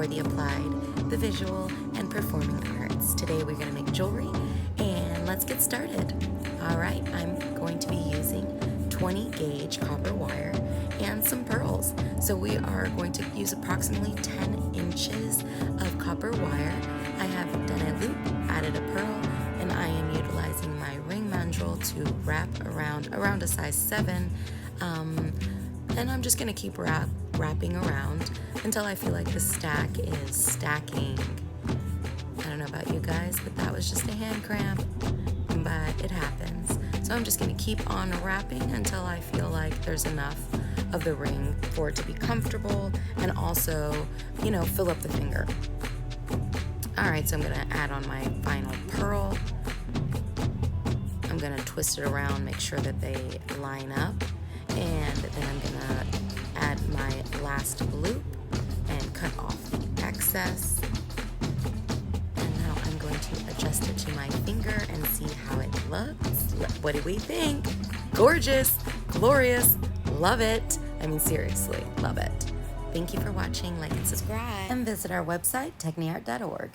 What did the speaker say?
for the applied, the visual, and performing arts. Today we're going to make jewelry, and let's get started. All right, I'm going to be using 20 gauge copper wire and some pearls. So we are going to use approximately 10 inches of copper wire. I have done a loop, added a pearl, and I am utilizing my ring mandrel to wrap around a size 7. And I'm just going to keep wrapping around until I feel like the stack is stacking. I don't know about you guys, but that was just a hand cramp, but it happens. So I'm just going to keep on wrapping until I feel like there's enough of the ring for it to be comfortable and also, fill up the finger. All right, so I'm going to add on my final pearl. I'm going to twist it around, make sure that they line up, and then I'm going to add my last loop and cut off the excess. And now I'm going to adjust it to my finger and see how it looks. What do we think? Gorgeous, glorious, love it. I mean, seriously, love it. Thank you for watching, like and subscribe, and visit our website, techniart.org.